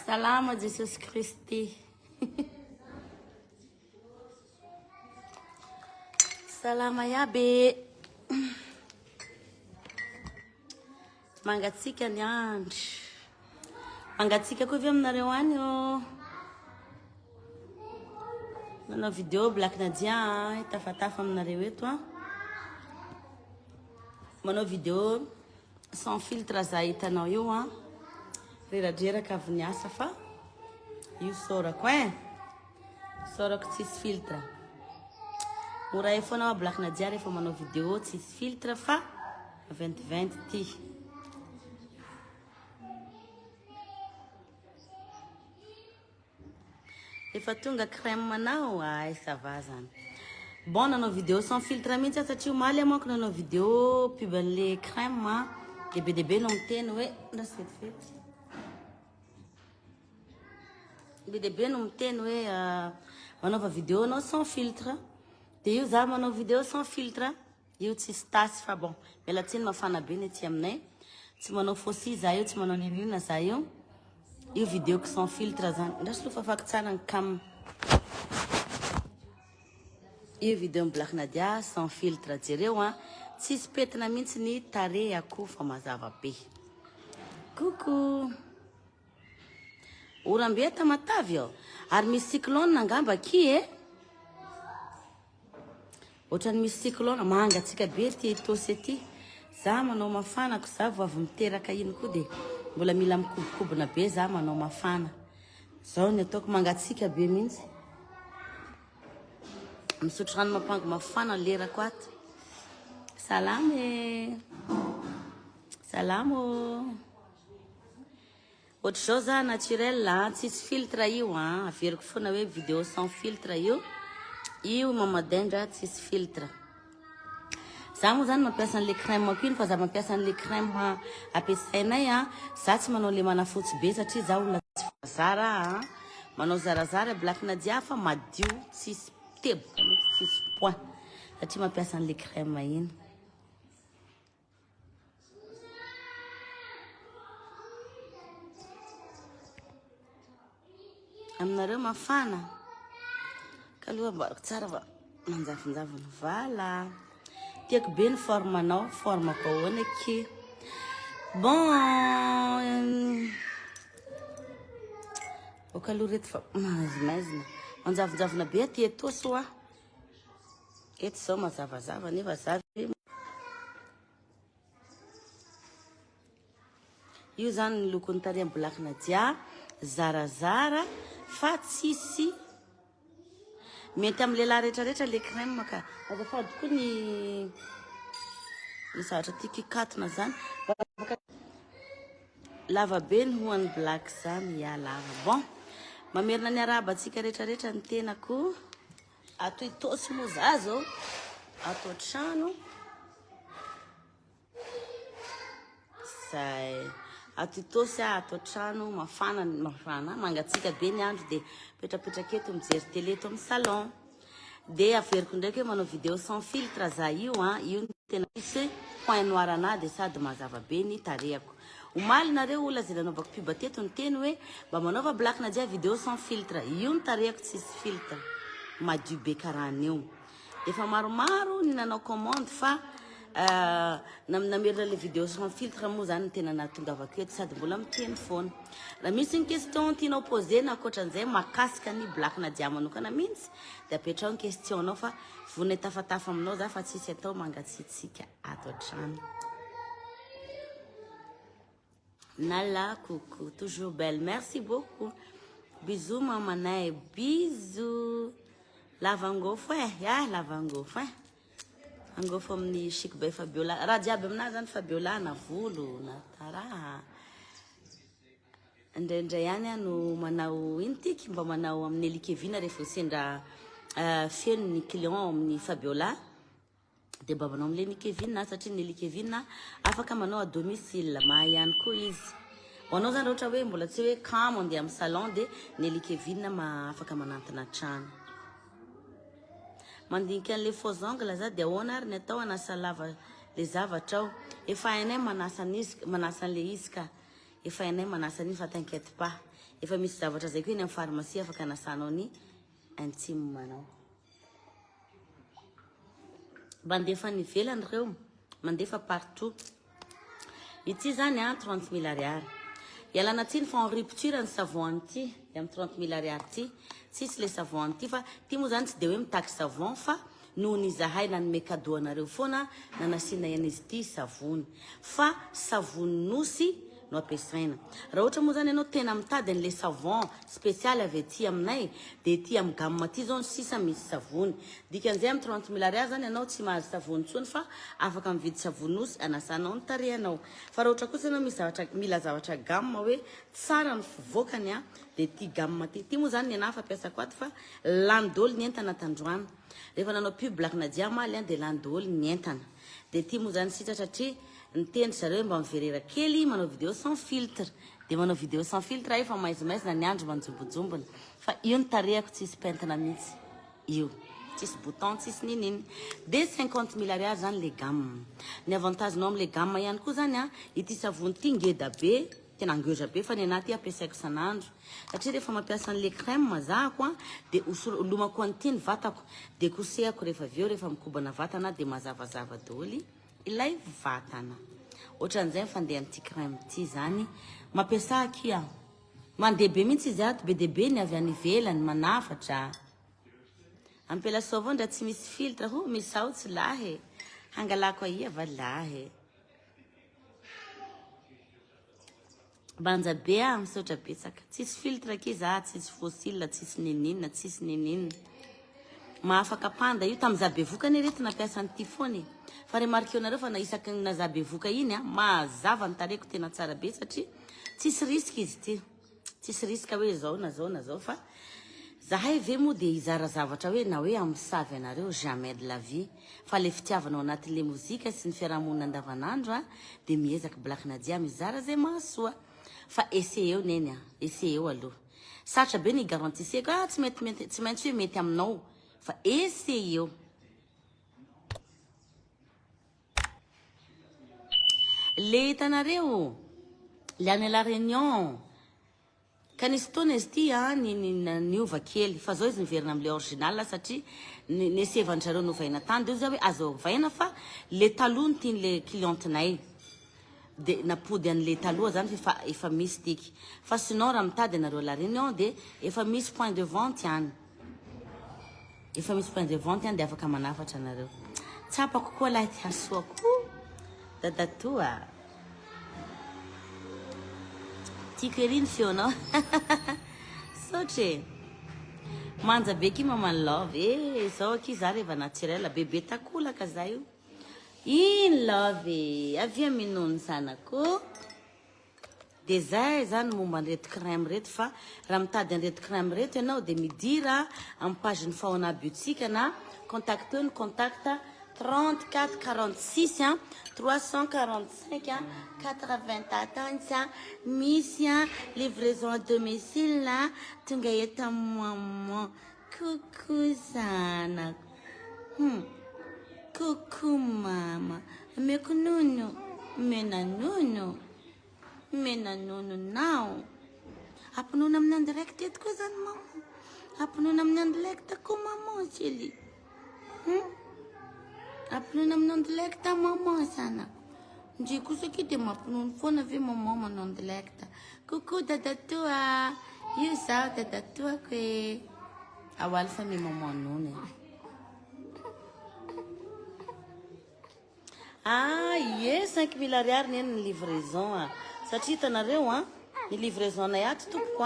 Salama Jesus Christi. Salama yabe. Mangatsika ni andro. Mangatsika koa vi aminareo any oh. Manao vidéo Black Nadia tafatafa aminareo eto ah. Manao vidéo sans filtre za hitanao io ah. Reradreraka avy niasa fa io sorako sorako tsisy filtre. Mora efona Black Nadia rehefa manao vidéo tsisy filtre fa 2020 ty. Efa tonga crème manao ay ça va zany. Bon nanao vidéo sans filtre mihitsy satria omaly manko nanao vidéo pub le crème be no miteny hoe rasefety. Be no miteny hoe manaova vidéo anao sans filtre. De io za manao vidéo sans filtre. Io tsisy tasy fa bon. Mialatsiny mafana be ny aty aminay. Tsy manao faussy za io, tsy manao nirina za io. Io vidéo que sans filtre zany. Ndraso lo fafaky tsara ny cam. Io vidéo Black Nadia sans filtre jereo ah. Tsisy petina mihitsy ny tarehako fa mazava be. Coucou. Orambe tamatavy ao. Ary misy cyclone angamba aky Otrany misy cyclone mangatsika be ty tosy aty. Za manao mafanako za vao avy miteraka iny koa de mbola mila mikobokobona be za manao mafana. Zao ny ataoko mangatsika be mihitsy. Misotro rano mapango mafana lerako ato. Salame. Salamo. Autre chose naturel là, tsisy filtre io ah. Averiko foana hoe vidéo sans filtre io. Io mamadendra tsisy filtre. Za moa zany mampiasa an'le crème ako iny fa za mampiasa an'le crème ampiasainay ah. Za tsy manao le manafotsy be satria za olona tsy zara ah. Manao zarazara Black Nadia fa madio tsisy teboka tsisy point. Satria mampiasa an'le crème iny. Aminareo mafana. Kaloha mbarako tsara va manjafinjavina vala. Tiako be ny forme anao, forme ko ahoana aky. Bon. O kaloha reto fa maizina. Manjavinjavina be aty etoso ah. Eto zao mazavazava nefa zavy. Io zany ny lokon'ny tarehy Black Nadia, zarazara fa tsisy mety amin'ny lehilahy rehetrarehetra le crème ka. Azafady koa ny zavatra ty kikatona zany. Lava be ny hoan'ny black zany ya lava. Bon, mamerina ny araba tsika rehetrarehetra ny tenako. Ato itosy moa za zao. Ato trano. Zay. Ato itosy ato trano mafana mangatsika be ny andro de petrapetraka eto mijery télé eto amin'ny salon. De averiko ndraiky hoe manao vidéo sans filtre za io ah. Io ny tena misy point noir ana de sady mazava be ny tarehako. Omaly nareo olona zay nanaovako pub teto ny teny hoe mba manaova Black Nadia vidéo sans filtre. Io ny tarehako tsisy filtre. Madio be karahan'io. Efa maromaro ny nanao commande fa namerina le vidéo sans filtre moa zany tena natongavako eto sady mbola miteny foana. Raha misy ny question tianao poser na ankoatran'izay makasika ny Black Nadia manokana mihitsy de apetrao ny question anao fa vonay tafatafa aminao za fa tsisy atao mangatsitsika ato an-trano. Nala, coucou, toujours belle. Merci beaucoup. Bisous mamanay, bisous. Lavangofo lavangofo angofo amin'ny Chic Bay Fabiola. Raha jiaby aminazy zany Fabiola na volo na taraha. Indraindray ihany no manao ino tiky mba manao amin'ny Nelly Kevina rehefa sendra feno ny client amin'ny Fabiola. De mba manao amin'ny Nelly Kevina satria Nelly Kevina afaka manao à domicile mahay ihany koa izy. Anao zany ohatra hoe mbola tsy hoe kamo andeha amin'ny salon de Nelly Kevina afaka manantona trano. Mandinika an'le faux ongles za de ahoana ary ny atao anasa lava le zavatra ao. Efa hainay manasa an'le izy ka. Efa hainay manasa an'iny fa t'inquiète pas. efa misy zavatra zay koa eny amin'ny pharmacie afaka anasanao ny intime manao. Mandefa ny ivelany reo, mandefa partout. Ity zany 30 000 ariary. Ialana tsiny fa en rupture ny savon anty amin'ny 30 000 ariary ty. Tsisy le savon anty fa ty moa zany tsy de hoe mitaky savon fa noho ny zahay nanome cadeau anareo foana na nasina izy ty savony. Fa savony nosy no ampiasaina. Raha ohatra moa zany ianao tena mitady an'le savon spécial avy aty aminay de ty amin'ny gamme ty zao sisa misy savony. Dikan'izay amin'ny 30 000 ariary zany ianao tsy mahazo savony tsony fa afaka mividy savony nosy anasanao ny tarehanao. Fa raha ohatra kosa ianao misy zavatra mila zavatra gamme hoe tsara ny fivoakany de ty gamme ty moa zany ny anahy fampiasako ato fa lany daholo ny entana tandroana. Rehefa nanao pub Black Nadia maly de lany daholo ny entana. De ty moa zany sitra satria ny tendry zareo mba miverera kely manao vidéo sans filtre. De manao vidéo sans filtre efa maizimaizina ny andro manjombojombona. Fa io ny tarehako tsisy pentina mihitsy. Io. Tsisy bouton, tsisy nininy. De 50 000 ariary zany le gamme. Ny avantagenao amin'le gamme ihany koa zany ity savony ty ngeda be, tena ngeza be fa ny anaty ampiasaiko sanandro. Satria rehefa mampiasa an'le crème mazahako de lomako an'ity ny vatako de kosehako rehefa aveo rehefa mikobana vatana de mazavazava daholo ilay vatana. Ohatran'izay fandeha an'ity crème ty zany mampiasa aky mandeha be mihitsy izy ato be de be ny avy any ivelany manafatra. Ampela savon ndra tsy misy filtre misy ao tsy lahy. Hangalako aia va lahy. Banja be misaotra betsaka. Tsisy filtre aky za, tsisy fossile, tsisy ninina, tsisy ninina. Mahafaka panda io tamin'ny Zabevoka ny retina nampiasa an'ity foany. Fa remarqueo nareo fa naisaky na Zabevoka iny mazava ny tareko tena tsara be satria tsisy risque izy ty. Tsisy risque hoe zao na zao na zao fa zahay ve moa de izara zavatra hoe na hoe amsavy anareo jamais de la vie. Fa le fitiavanao anatin'le mozika sy ny fiarahamonina andavanandro de miezaka Black Nadia mizara zay mahasoa. Fa essayeo neny essayeo aloha. Sarotra be ny garantiseko tsy maintsy hoe mety aminao. Fa essayeo. Le hitanareo le any La Réunion kanisy taona izy ty niova kely fa zao izy niverina am'le original satria nesevandry zareo novaina tany de zao hoe azo vaina fa le taloha ny tian'le clientenay de napody an'le taloha zany efa misy tiky fa sinon raha mitady anareo La Réunion de efa misy point de vente ihany. Efa misy point de vente ihany de afaka manafatra anareo. Tsapako koa lahy ty hasoako. Dadatoa. Tiako ery ny feonao. Sotre. Manja be ki maman love. Zao aky za reva naturel bebe takolaka za io. In love. Avia minono sanako. De zay zany momba an'ireto crème reto fa raha mitady an'ireto crème reto ianao de midira amin'ny page-ny Faona Boutique na contacteo ny contact 34 46 345 80 misy livraison à domicile tonga eto maman. Coucou sana. Coucou mama. Ameko nono. Mena nono. Mena nono now. Apununa amin'ny direct eto koa zany mama. Apununa amin'ny direct koa mama chili. Apununa amin'ny direct mama sana. Nje kosa ki de mapununa foana ve mama manon direct. Coucou dadatoa. Io sao dadatoa kwe. Awal fa mi mama nono. Yes, 5 000 ariary neny livraison. Satria hitanareo ny livraison na ato tompoko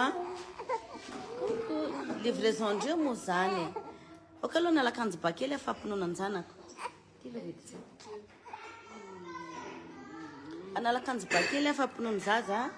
livraison andreo moa zany. Ok aloha nalakanjo bakely afampinoana anjanako. Analakanjo bakely afampinoana zaza.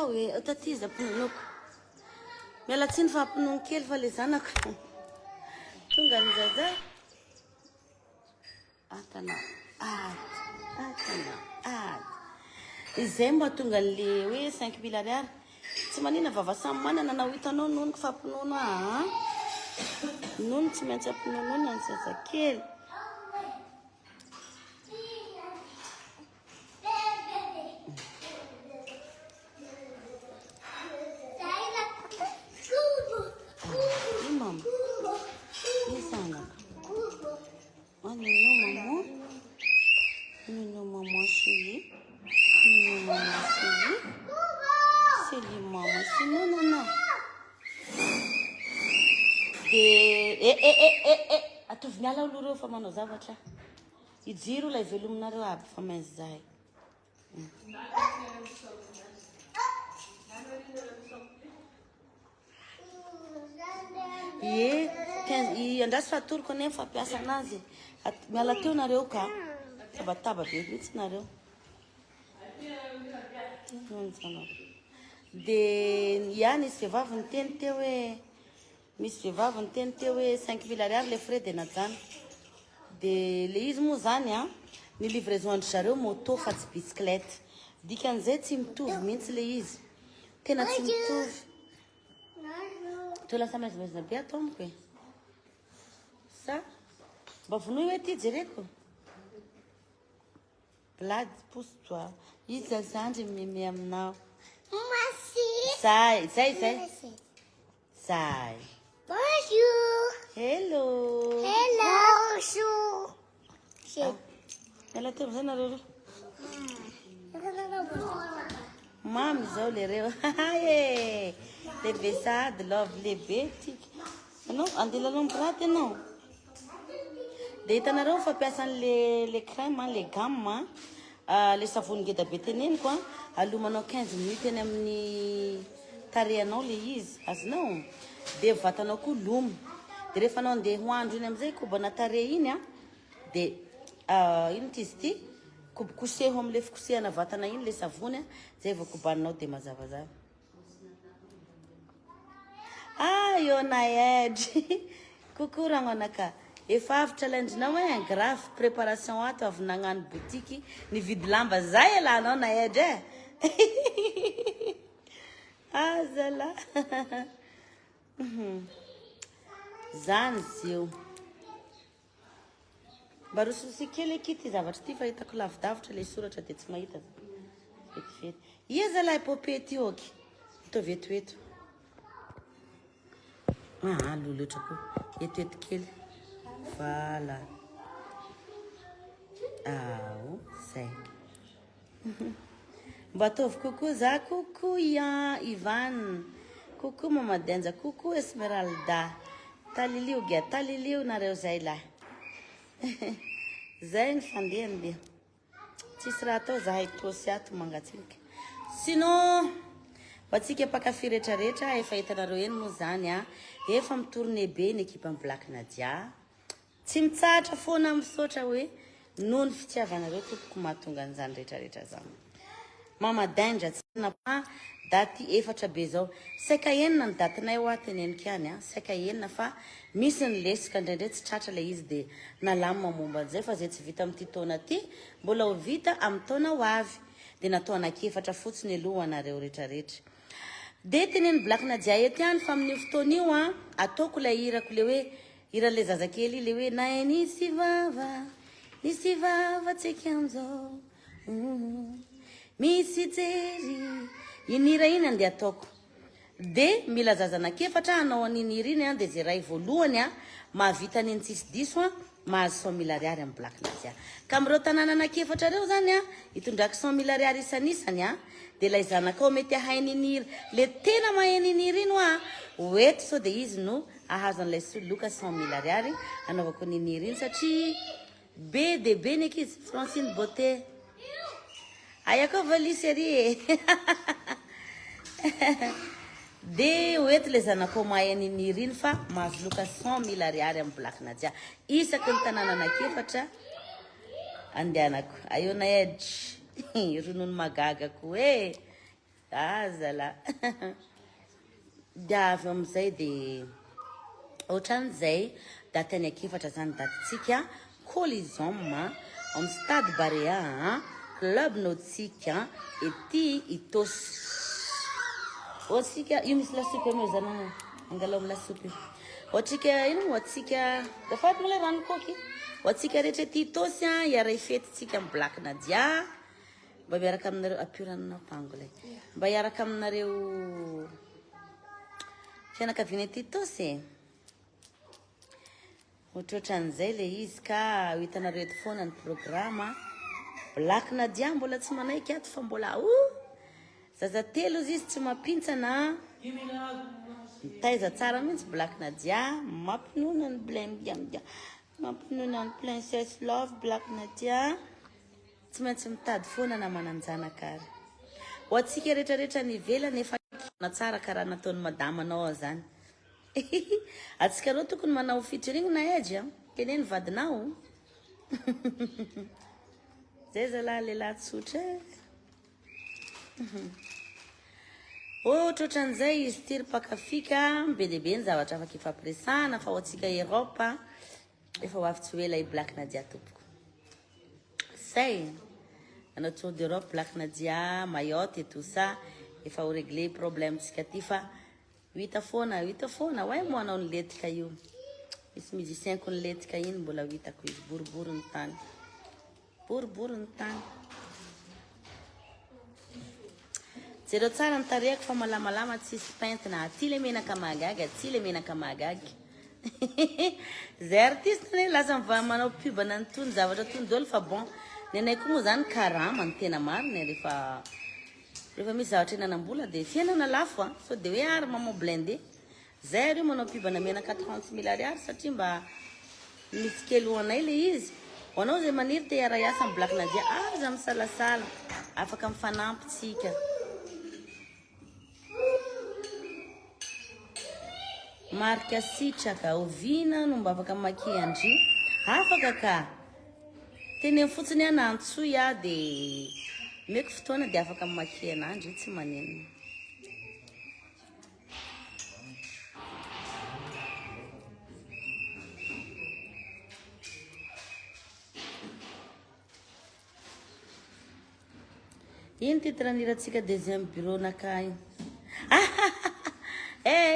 Oui, otatiza pununoko. Miala tsiny fa punun kely fa le zanako. Tonga ny zaza. Attends. Izay mba tonga le hoe 5000 ariary. Tsy manina vava samy manana na hitanao nono fampinono nono tsy maintsy ampinonoina ny zazakely. Atovy miala aloha reo fa manao zavatra. Ijiro ilay velominareo aby fa mainzy zahay. Andrasy fatoroko nefa fampiasa anazy. Miala teo nareo ka. Tabataba be mihitsy nareo. De ia nisy vehivavy niteny teo hoe misy vehivavy niteny teo hoe 5000 ariary le frais de najana. De le izy moa zany ny livraison andry zareo moto fa tsy bicyclette. Dikan'izay tsy mitovy mihitsy le izy. Tena tsy mitovy. Teo lasa maizamaizina be atomiko e. Sa mba vonoy hoe ty jereko. Blady pousse-toi. Izy zazandry mime aminao. Zay. Bonjour. Hello. Bonjour. Ela teve zay nareo. Mamy zao lereo. Lehibe sady love lehibe tiky. Anao andela lombo raty anao. De hitanareo fampiasan'le crème le gamme le savony ngeda be teneniko alomanao 15 minutes eny amin'ny tarehanao le izy azonao de vatanao koa lomo de rehefa anao andeha hoandro iny amizay kobana tare iny de ino tizy ty koseho am'le fikosehana vatana iny le savony zay vao kobaninao de mazavazava. Io na edge coucou rangonaka. Efa avitra lendrinao hoe grave préparation ato avy nagnano boutique nividy lamba zay alanao na edge azala zany zio mba rososi kely eky ty zavatra ty fa hitako lavidavitra le soratra de tsy mahita vetivety ia zalahy popé ty oky to vetoeto lolotra ko etoeto kely. Voilà. Zay. Mbatovy coucou za coucou Ivan. Coucou Mama Denja, coucou Esmeralda. Talilio nareo zay lahy. Zay ny fandehandeha. Tsisy raha atao zahay tosy ato mangatsinika. Sinon batsika mpakafy rehetrarehetra efa hitanareo eny moa zany efa mitorone be ny ekipa Black Nadia. Tsy mitsahatra foana misaotra hoe noho ny fitiavanareo tompoko mahatonga an'izany rehetrarehetra zany. Mama Danger tsy napa daty efatra be zao. Saika enina ny datinay ho ateneniko ihany saika enina fa misy ny lesika indraindray tsy tratra le izy de nalamina momba an'izay fa zay tsy vita amin'ity taona ty mbola ho vita amin'ny taona ho avy de natao anakefatra fotsiny aloha anareo rehetrarehetra. De teneny Black Nadia eto ihany fa amin'ny fotoana io ataoko ilay hirako le hoe hiran'le zazakely le hoe nae nisy vava tsika amizao misy jery inira iny andeha ataoko de mila zazanakefatra hanao an'iny hira iny de zay ray voalohany mahavita an'iny tsisy diso mahazo 100 000 ariary amin'ny Black Nadia ka amin'ireo tanàna anakefatra reo zany hitondraky 100 000 ariary isan'isany de lay zanakao mety ahainy hira le tena maheny hira ino oeto so de izy no ahazo an'ilay soloka 100 000 ariary anaovako ny hira iny satria be de be neky izy Francine Beauté ayako valisy ery de oeto le zanakao maheny hira iny fa mahazo loka 100 000 ariary amin'ny Black Nadia isaky ny tanàna anakefatra andehanako ayona edge ronono magagako azala de avy amizay de ohatran'izay daty any akefatra zany datytsika Coliseum amin'ny Stade Barea club nautique ety Itosy. Oatsika io misy lasopy ame zana angalao amin'ny lasopy. Oatsika ino oatsika dafa mole rano koky. Oatsika rehetra ety Itosy hiara ifetitsika amin'ny Black Nadia. Mba miaraka aminareo apiranana pangolay. Mba hiaraka aminareo fianakaviana ety Itosy. Ohatran'izay le izy ka hitanareo eto foana ny programa Black Nadia mbola tsy manaiky ato fa mbola zaza telo izy tsy mampintsana mitaiza tsara mihitsy Black Nadia mampinoina ny mampinoina ny Princess Love Black Nadia tsy maintsy mitady foana na mananjanaka. Ho atsika rehetrarehetra ny ivelany efa na tsara karaha nataon'ny madama anao zany. Atsika reo tokony manao featuring na edge teneny vadinao. Zay zalahy lehilahy tsotra. Ohatran'izay izy tiry pakafika be dia be ny zavatra afaka ifampiresahana fa ho atsika Europe efa ho avy tsy hoe ilay Black Nadia tompoko. Say anao tour d'Europe Black Nadia Mayotte et tout ça efa ho régler problème tsika ty fa hita foana ouais mo anao ny letika io. Misy musicien ko ny letika iny mbola hitako izy boribory ny tany. Boribory ny tany. Zero tsara ny tarehako fa malamalama tsisy pentina. Aty le menaka magagy, aty le menaka magagy. Zay artiste ne lasa manao pub an'itony zavatra tony daholo fa bon. Ny anay koa moa zany karama ny tena marina rehefa misy zavatra hinanam-bola dia fiainana lafo so dia hoe ary maman blindé. Zay ary manao pub na menaka 30,000 ariary satria mba misy kely ho anay le izy. Ho anao zay maniry te hiara-iasa amin'ny Black Nadia aza misalasala afaka mifanampitsika. Marika sitraka oviana no mba afaka makiandry afaka ka teneny fotsiny anantsoy dia meko fotoana dia afaka maki anandry tsy manenina. Ino titraniratsika deuxième bureau nakay.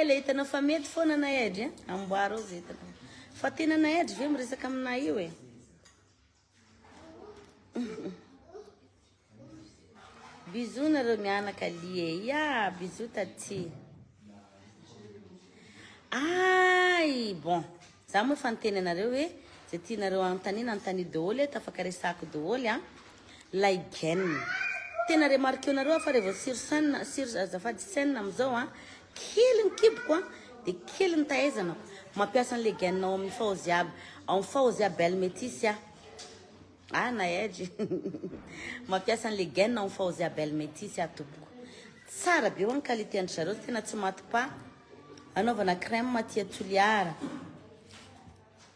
Le hitanao fa mety foana na edry amboaro ao zay hitanao. Fa tena na edry ve miresaka amina io e. Bisous nareo mianaka lie. Ya, bisous taty. Ay, bon. Za moa fa niteny anareo hoe zay tianareo antany daholo tafaka resako daholo lay gaine. Tena remarqué nareo fa revo sur azafady scène amizao kely mikiboko dia kely ny tahaizana mampiasa an'le gainenao amin'ny faoziaby amin'ny faoziaby belle métisse na edgy mampiasa an'le gaine amin'ny faoziaby belle métisse tompoko tsara be ho ny qualité andry zareo tena tsy maty pa anaovana crème matia toliara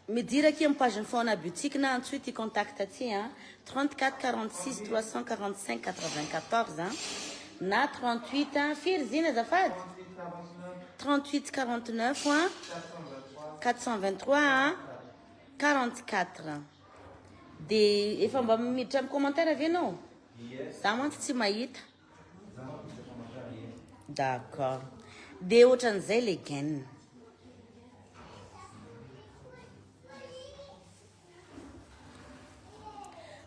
midira aquí amin'ny page Fauna boutique na antsoy ty contact aty 34 46 345 94 na 38 firy zina azafady 38 49 423 44 dia efa mba miditra amin'ny commentaire avy anao za mantsy tsy mahita. D'accord dia ohatran'izay le gaine.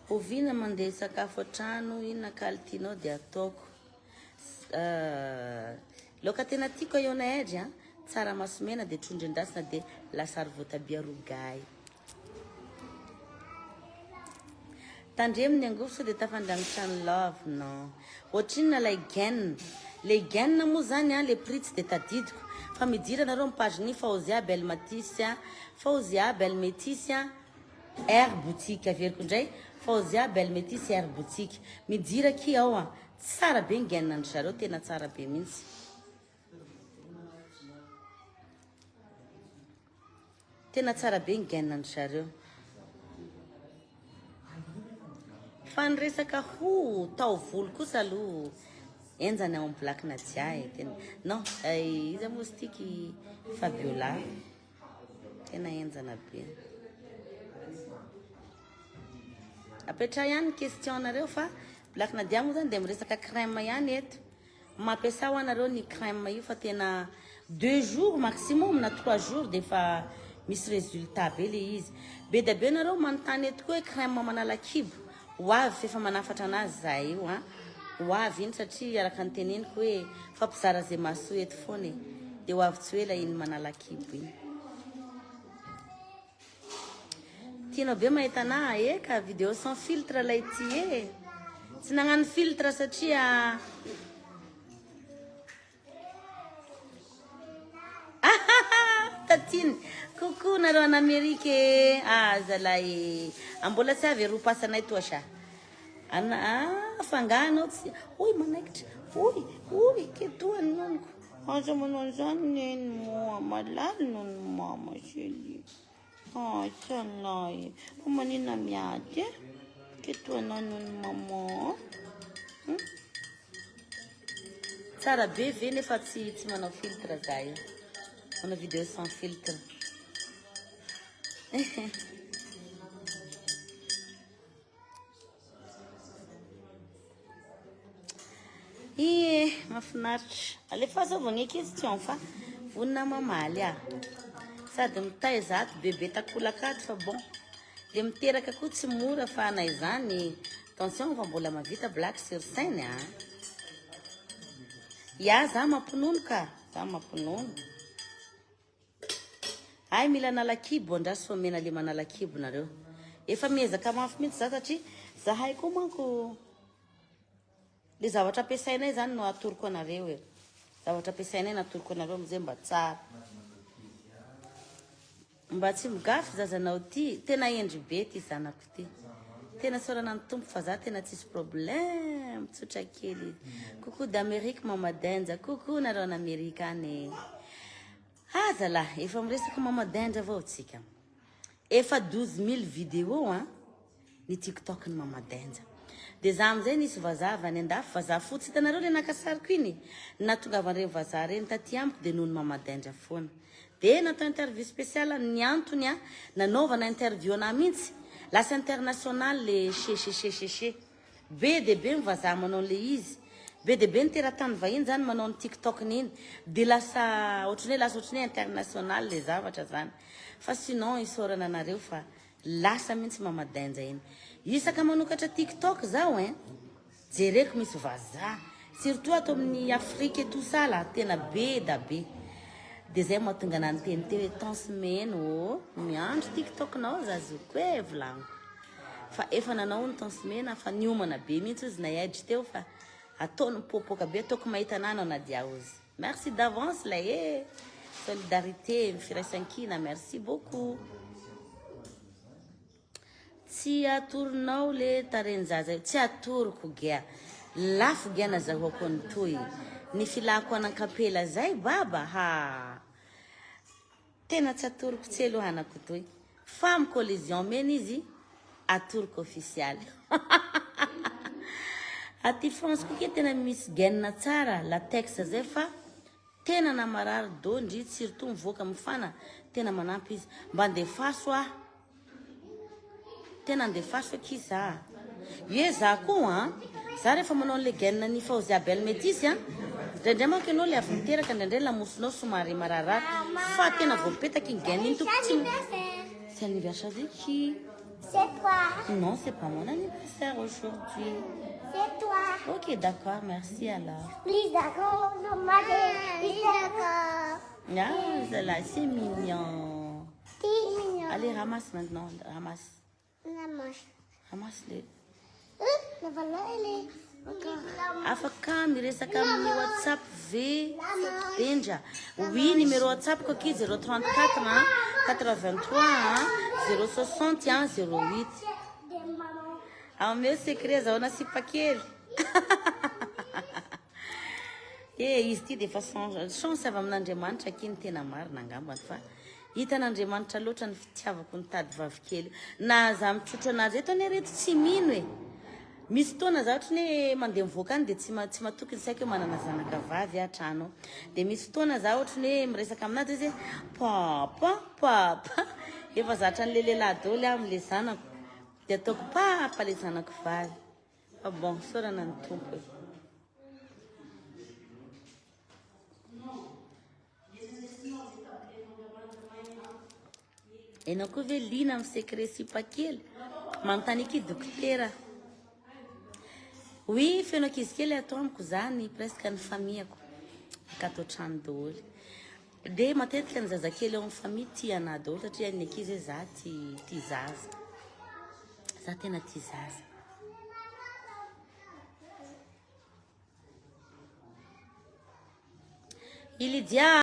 Oviana mandeha sakafo an-trano inona kalitianao dia ataoko. Laoka tena tiako eo na edry tsara masomena dia trondro endasina dia lasary voatabia rogay. Tandreminy angovo so dia tafandrangotra ny love non. Ohatrinona lay gaine. Le gaine moa zany le prix tsy dia tadidiko fa midira nareo amin'ny page ny Fauzia Belle Métisse Fauzia Belle Métisse Air Boutique averiko indray Fauzia Belle Métisse Air Boutique midira aquí ao tsara be ny gaine andry zareo tena tsara be mihitsy. Tena tsara be ny gaine andry zareo. Fa ny resaka taovolo kosa aloha enjany ao amin'ny Black Nadia tena non izy mostiky Fabiola tena enjana be. apetra ihany question nareo fa black nadia moa zany dia miresaka crème ihany eto mampiasa ho anareo ny crème io fa tena 2 jours maximum na 3 jours dia fa misy résultat be le izy be da be nareo manontany eto koa hoe crème manala kibo ho avy fefa manafatra anazy za io a ho avy iny satria araka ny teneniko hoe fampizara zay maso eto foana e dia ho avy tsy hoe la iny manala kibo iny tianao be mahita ana eka vidéo sans filtre lay ty e tsy nagnano filtre satria tatiny coucou nareo en Amérique zalahy ambola tsy avy ropasanay toa sa fanganao tsy oy manaikitra oy ketoany nonoko aza manao zany neny moa malalo nono mama chérie salahy manina miady ketoana nono mama tsara be ve nefa tsy manao filtre za io manao vidéo sans filtre mahafinaritra alefa zao vao gne question fa vonina mamaly sady mitay zato bebe takolakato fa bon le miteraka koa tsy mora fa anay zany attention fa mbola mavita black sur scène ya za mampinono ka za mampinono ay mila nala kibo andraso fa mena le manala kibo nareo efa miezaka mafy mihitsy za satria zahay koa manko le zavatra ampiasainay zany no atoroko anareo e zavatra ampiasainay no atoroko anareo amizay mba tsara mba tsy migafy zazanao ty tena endry be ty zanako ty tena sorana ny tompo fa za tena tsisy problème tsotra kely coucou d'Amérique mama Denja coucou nareo en Amérique any zalahy efa miresaka mama Denja avao tsika efa 12 000 vidéo ny TikTok ny mama Denja dia za amizay nisy vazava any andafy vazaha fotsy hitanareo le nakasariko iny natongavan'ireny vazaha reny taty amiko dia noho ny mama Denja foana dia natao interview spécial ny antony nanaovana interview ana mihitsy lasa international le che be dia be mivazaha manao le izy be dia be niteratany vahiny zany manao ny TikTok niny dia lasa ohatrany hoe international le zavatra zany fa sinon isorana anareo fa lasa mihitsy mama Denja iny isaka manokatra TikTok zao jereko misy vazaha surtout ato amin'ny Afrique tout ça la tena be da be dia zay mahatonga ana nyteny teo hoe temps semaine miandro TikTok nao zazoko e volaniko fa efa nanao ny temps semaine fa niomana be mihitsy izy naedry teo fa ataony mipopoka be ataoko mahita anao na dia ozy merci d'avance la solidarité mifiraisan-kina merci beaucoup tsy atoronao le tareny zaza tsy atoroko gia lafo gia nazahoako ny toy ny filako anan-kapela zay baba tena tsy atoroko tsy elohanako toy femme collision mena izy atoroko official aty France koke tena misy gaine tsara latex zay fa tena namarary dondry surtout mivoaka mifana tena manampy izy mba andefaso tena andefaso kiza ye za koa za rehefa manao le gaine ny Fauzi Abel Métis ndraindray manko ianao le avy miteraka ndraindray lamosinao somary mararara fa tena voapetaky ny gaine iny toko tsy c'est anniversaire de qui? C'est toi. Non, c'est pas mon anniversaire aujourd'hui. C'est toi. Ok, d'accord, merci alors. Please, d'accord. Please, d'accord. Ah, là, c'est mignon. C'est mignon. Allez, ramasse maintenant, ramasse. La manche. Ramasse-les. La voilà, elle est encore. Afaka miresaka amin'ny WhatsApp ve Denja. Oui, numéro WhatsApp ko ki 034 83 060 08. Ao meu secret zaona sipakely. Izy ty de façon chance avy amin'Andriamanitra kiny tena marina angambany fa hitan'Andriamanitra loatra ny fitiavako ny tady vavikely. Na za mitrotro anazy eto ane reto tsy mino e. Misy tona za ohatra ny mandeha mivoaka any dia tsy matokony saika manana zanaka vavy atrano. Dia misy tona za ohatra ny miresaka aminazy izy papa efa zatra ny lehilahy daholo amin'le zanako. dia ataoko papa le zanako vavy fa bon sorana ny tompo e. Ianao koa ve lina amin'ny secret sipakely manontany aky dokotera. Oui, feno ankizy kely atao amiko zany presque ny famiako akato trano daholo. Dia matetika ny zazakely ao amin'ny famille tia anahy daholo satria ny ankizy hoe za tia zaza. Za tena tia zaza. Ilidia